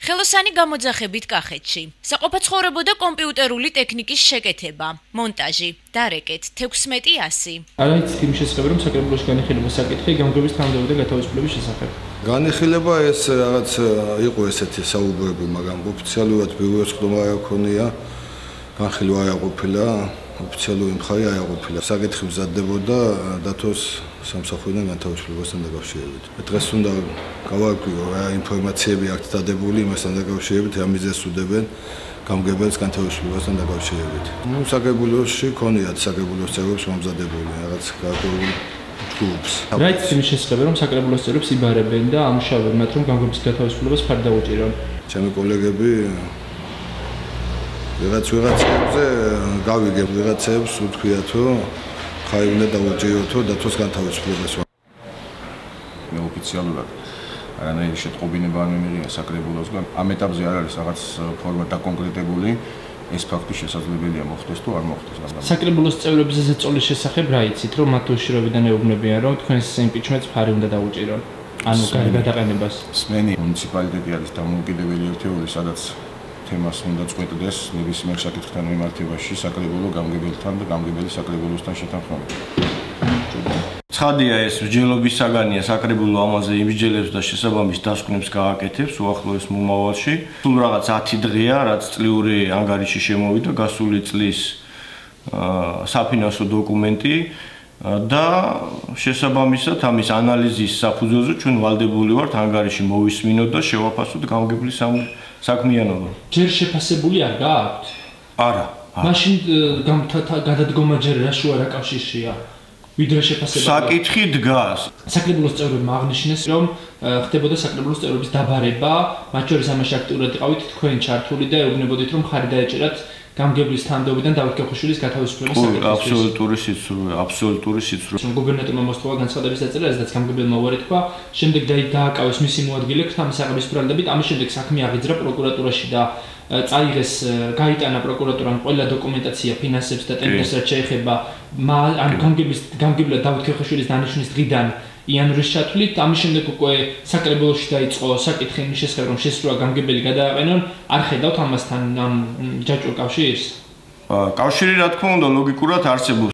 ხელოსანი გამოძახებით კახეთში. საყოფაცხოვრებო და კომპიუტერული ტექნიკის შეკეთება, მონტაჟი, დარეკეთ 1600. არაიცით იმ შესახებ, რომ საკრებულოში განიხილება საკითხი გამგეობის თანამდებობიდან გათავისუფლების შესახებ. განიხილება ეს რაღაც იყო ესეთი საუბრები, მაგრამ ოფიციალურად ბიუროს ყდომა არ ქონია, განხილვა არ ყოფილა, ოფიციალური მხარე არ ყოფილა. საკითხი მზადდებოდა დათოს სამსახურიდან გათავისუფლებასთან დაკავშირებით. დღეს უნდა გავარკვიო რა ინფორმაციები აქვს დადებული იმასთან დაკავშირებით, რა მიზეზს უდევენ გამგებელს გათავისუფლებასთან დაკავშირებით. საკრებულოში ქონიათ საკრებულოს წევრებს მომზადებული რაღაც გარკვეული ჯგუფს. რა იცით იმის შესახებ, რომ საკრებულოს წევრებს იბარებენ და ამუშავებენ მათ, რომ გამგების გათავისუფლებას ფარ დაუჭირონ? ჩემი კოლეგები ვიღაცებზე გავიგებ ვიღაცებს უთქვიათ, რომ ხარი უნდა დაუჭიროთო დათოს განთავისუფლებას. მე ოფიციალურად არანაირი შეტყობინება არ მიმიღია საკრებულოსგან. ამ ეტაპზე არ არის რაღაც ფორმა დაკონკრეტებული. ეს ფაქტი შესაძლებელია მოხდეს თუ არ მოხდეს. საკრებულოს წევრების ზეწოლის შესახებ რა იცით, რომ მათ უშიშროებიდან ეუბნებიან, რომ თქვენს იმპიჩმენტს ფარი უნდა დაუჭირონ? ანუ გადაყენებას. სმენი მუნიციპალიტეტი არის დამოუკიდებელი ერთეული, სადაც თემას უნდა წყვეტდეს ნებისმიერ საკითხთან მიმართებაში საკრებულო გამგებელთან და გამგებელი საკრებულოსთან შეთანხმებით. ცხადია ეს მსჯელობის საგანია საკრებულო ამაზე იმსჯელებს და შესაბამის დასკვნებს გააკეთებს უახლოეს მომავალში. სულ რაღაც 10 დღეა, რაც წლიური ანგარიში შემოვიდა გასული წლის საფინანსო დოკუმენტი და შესაბამისად ამის ანალიზის საფუძველზე ჩვენ ვალდებული ვართ ანგარიში მოვისმინოთ და შევაფასოთ გამგებლის საქმიანობა. ჯერ შეფასებული არ გააქვთ? არა. მაშინ გადადგომა ჯერ რა შუა რა კავშირშია? ვიდრე შეფასება. საკითხი დგას. საკრებულოს წევრებმა აღნიშნეს, რომ ხდებოდა საკრებულოს წევრების დაბარება, მათ შორის ამაში აქტიურად იყავით თქვენ ჩართული და ეუბნებოდით, რომ ხარი დაეჭერათ გამგებლის თანამდებობიდან დავით კექვაშვილის გათავისუფლების საკითხისთვის. აბსოლუტური სიცრუე. გუბერნატორმა მოსთხოვა განცხადების დაწერა, სადაც გამგებელმა უარი თქვა, შემდეგ დააკავეს მისი მოადგილე ქრთამის საყების ბრალდებით, ამის შემდეგ საქმე აღიძრა პროკურატურაში და წაიღეს გაიტანა პროკურატურამ ყველა დოკუმენტაცია ფინანსებს და ტენდერს რაც შეეხება გამგებლად დავით კექვაშვილის დანიშვნის დღიდან იანვრის ჩათვლით, ამის შემდეგ უკვე საკრებულოში დაიწყო საკითხი იმის შესახებ, რომ შესრულა გამგებელი გადააყენონ, არ ხედავთ ამასთან ამ ჯაჭვურ კავშირს? კავშირი რა თქმა უნდა ლოგიკურად არსებობს.